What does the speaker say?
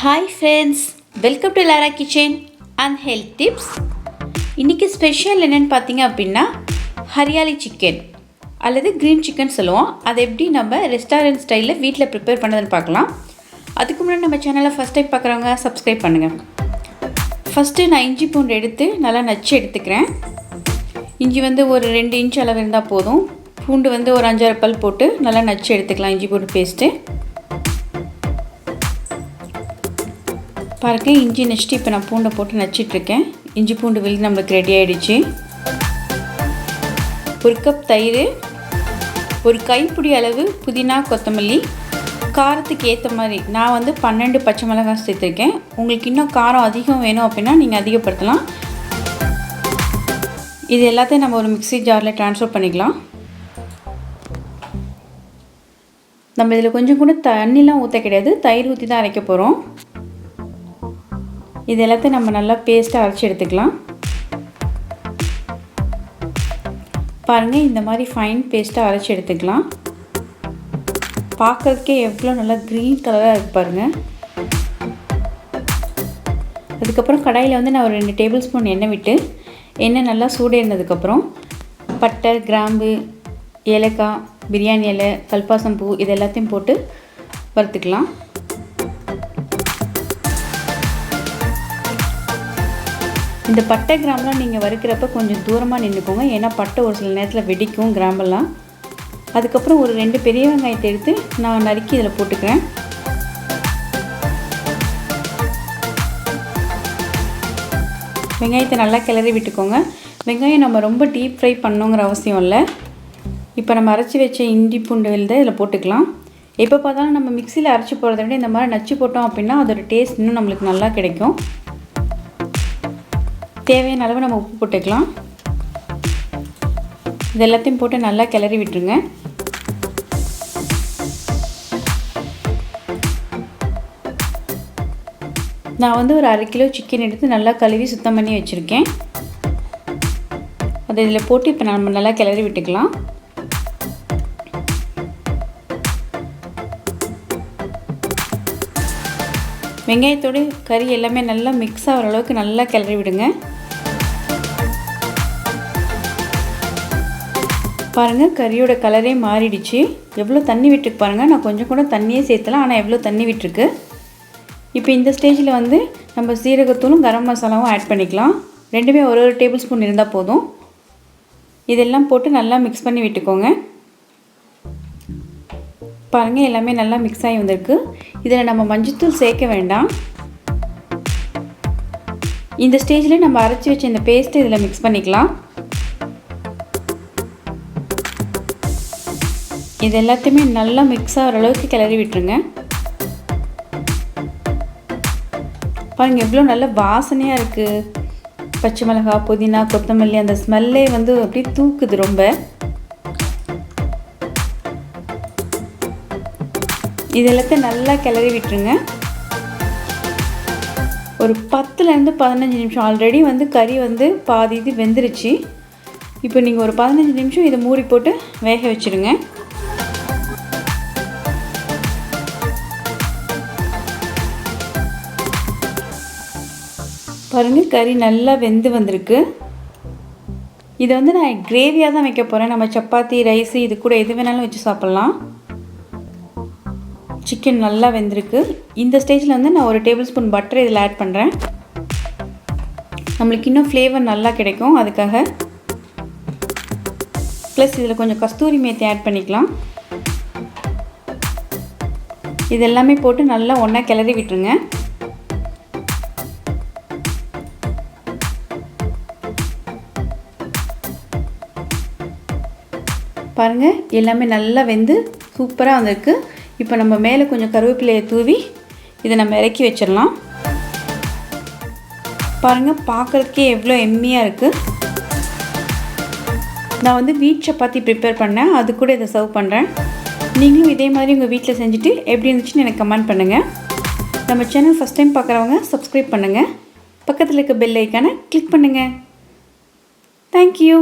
Hi friends, welcome to Lara kitchen and health tips. இன்றைக்கி special என்னென்னு பார்த்தீங்க அப்படின்னா ஹரியாலி சிக்கன் அல்லது க்ரீன் சிக்கன் சொல்லுவோம். அதை எப்படி நம்ம ரெஸ்டாரண்ட் ஸ்டைலில் வீட்டில் ப்ரிப்பேர் பண்ணதுன்னு பார்க்கலாம். அதுக்கு முன்னாடி நம்ம சேனலை ஃபஸ்ட் டைம் பார்க்குறவங்க சப்ஸ்கிரைப் பண்ணுங்கள். ஃபஸ்ட்டு நான் இஞ்சி பூண்டு எடுத்து நல்லா நச்சு எடுத்துக்கிறேன். இஞ்சி ஒரு 2 இன்ச் அளவு இருந்தால் போதும். பூண்டு ஒரு 5-6 பல் போட்டு நல்லா நச்சு எடுத்துக்கலாம். இஞ்சி பூண்டு பேஸ்ட்டு பாருங்கள். இஞ்சி நச்சுட்டு இப்போ நான் பூண்டை போட்டு நச்சிட்ருக்கேன். இஞ்சி பூண்டு விழுது நம்மளுக்கு ரெடி ஆகிடுச்சு. 1 கப் தயிர், 1 கைப்பிடி அளவு புதினா கொத்தமல்லி, காரத்துக்கு ஏற்ற மாதிரி நான் 12 பச்சை மிளகாய் சேர்த்துருக்கேன். உங்களுக்கு இன்னும் காரம் அதிகம் வேணும் அப்படின்னா நீங்கள் அதிகப்படுத்தலாம். இது எல்லாத்தையும் நம்ம ஒரு மிக்ஸி ஜாரில் ட்ரான்ஸ்ஃபர் பண்ணிக்கலாம். நம்ம இதில் கொஞ்சம் கூட தண்ணிலாம் ஊற்ற கிடையாது, தயிர் ஊற்றி தான் அரைக்க போகிறோம். இது எல்லாத்தையும் நம்ம நல்லா பேஸ்ட்டாக அரைச்சி எடுத்துக்கலாம். பாருங்கள், இந்த மாதிரி ஃபைன் பேஸ்ட்டாக அரைச்சி எடுத்துக்கலாம். பார்க்குறதுக்கே எவ்வளோ நல்லா க்ரீன் கலராக இருக்குது பாருங்கள். அதுக்கப்புறம் கடாயில் நான் ஒரு 2 டேபிள் ஸ்பூன் எண்ணெய் விட்டு எண்ணெய் நல்லா சூடேறினதுக்கப்புறம் பட்டை, கிராம்பு, ஏலக்காய், பிரியாணி இலை, கல்பாசம் பூ இது எல்லாத்தையும் போட்டு வறுத்துக்கலாம். இந்த பட்டை கிராம்பெலாம் நீங்கள் வறுக்கிறப்ப கொஞ்சம் தூரமாக நின்றுக்கோங்க, ஏன்னா பட்டை ஒரு சில நேரத்தில் வெடிக்கும் கிராம்பெல்லாம். அதுக்கப்புறம் ஒரு 2 பெரிய வெங்காயத்தை எடுத்து நான் நறுக்கி இதில் போட்டுக்கிறேன். வெங்காயத்தை நல்லா கிளறி விட்டுக்கோங்க. வெங்காயம் நம்ம ரொம்ப டீப் ஃப்ரை பண்ணணுங்கிற அவசியம் இல்லை. இப்போ நம்ம அரைச்சி வச்ச இஞ்சி பூண்டு விழுதை இதில் போட்டுக்கலாம். எப்போ பார்த்தாலும் நம்ம மிக்சியில் அரைச்சி போகிறத விட இந்த மாதிரி நச்சு போட்டோம் அப்படின்னா அதோடய டேஸ்ட் இன்னும் நம்மளுக்கு நல்லா கிடைக்கும். தேவையான அளவு நம்ம உப்பு போட்டுக்கலாம். இது எல்லாத்தையும் போட்டு நல்லா கிளறி விட்டுருங்க. நான் ஒரு 1/2 கிலோ சிக்கன் எடுத்து நல்லா கழுவி சுத்தம் பண்ணி வச்சுருக்கேன். அதை இதில் போட்டு இப்போ நம்ம நல்லா கிளறி விட்டுக்கலாம். வெங்காயத்தோடு கறி எல்லாமே நல்லா மிக்ஸ் ஆகிற அளவுக்கு நல்லா கிளறி விடுங்க. பாருங்கள், கறியோட கலரே மாறிடுச்சு. எவ்வளோ தண்ணி விட்டுருக்கு பாருங்கள். நான் கொஞ்சம் கூட தண்ணியே சேர்த்தலாம், ஆனால் எவ்வளோ தண்ணி விட்டுருக்கு. இப்போ இந்த ஸ்டேஜில் நம்ம சீரகத்தூளும் கரம் மசாலாவும் ஆட் பண்ணிக்கலாம். ரெண்டுமே ஒரு டேபிள் ஸ்பூன் இருந்தால் போதும். இதெல்லாம் போட்டு நல்லா மிக்ஸ் பண்ணி விட்டுக்கோங்க. பாருங்கள், எல்லாமே நல்லா மிக்ஸ் ஆகி வந்திருக்கு. இதில் நம்ம மஞ்சள்தூள் சேர்க்க வேண்டாம். இந்த ஸ்டேஜில் நம்ம அரைச்சி வச்ச இந்த பேஸ்ட்டு இதில் மிக்ஸ் பண்ணிக்கலாம். இது எல்லாத்தையுமே நல்லா மிக்ஸ் ஆகிற அளவுக்கு கிளறி விட்டுருங்க. பாருங்கள், எவ்வளோ நல்ல வாசனையாக இருக்குது. பச்சை மிளகாய், புதினா, கொத்தமல்லி அந்த ஸ்மெல்லே அப்படியே தூக்குது ரொம்ப. இது எல்லாத்தையும் நல்லா கிளறி விட்டுருங்க. ஒரு 10லேருந்து 15 நிமிஷம் ஆல்ரெடி கறி பாதி இது வெந்துருச்சு. இப்போ நீங்கள் ஒரு 15 நிமிஷம் இதை மூடி போட்டு வேக வச்சுருங்க. பாருங்கள், கறி நல்லா வெந்து வந்திருக்கு. இதை நான் கிரேவியாக தான் வைக்க போகிறேன். நம்ம சப்பாத்தி, ரைஸு இது கூட எது வேணாலும் வச்சு சாப்பிட்லாம். சிக்கன் நல்லா வெந்திருக்கு. இந்த ஸ்டேஜில் நான் ஒரு டேபிள் ஸ்பூன் பட்டர் இதில் ஆட் பண்ணுறேன். நம்மளுக்கு இன்னும் ஃப்ளேவர் நல்லா கிடைக்கும் அதுக்காக. ப்ளஸ் இதில் கொஞ்சம் கஸ்தூரி மேத்தி ஆட் பண்ணிக்கலாம். இது எல்லாமே போட்டு நல்லா ஒன்றா கிளறி விட்டுருங்க. பாருங்கள், எல்லாமே நல்லா வெந்து சூப்பராக வந்திருக்கு. இப்போ நம்ம மேலே கொஞ்சம் கருவேப்பிலையை தூவி இதை நம்ம இறக்கி வச்சிடலாம். பாருங்கள், பார்க்குறதுக்கே எவ்வளோ எம்மியாக இருக்குது. நான் வீட் சப்பாத்தி ப்ரிப்பேர் பண்ணேன், அது கூட இதை சர்வ் பண்ணுறேன். நீங்களும் இதே மாதிரி உங்கள் வீட்டில் செஞ்சுட்டு எப்படி இருந்துச்சுன்னு எனக்கு கமெண்ட் பண்ணுங்கள். நம்ம சேனல் ஃபஸ்ட் டைம் பார்க்குறவங்க சப்ஸ்கிரைப் பண்ணுங்கள். பக்கத்தில் இருக்க பெல் ஐக்கானை கிளிக் பண்ணுங்கள். தேங்க்யூ.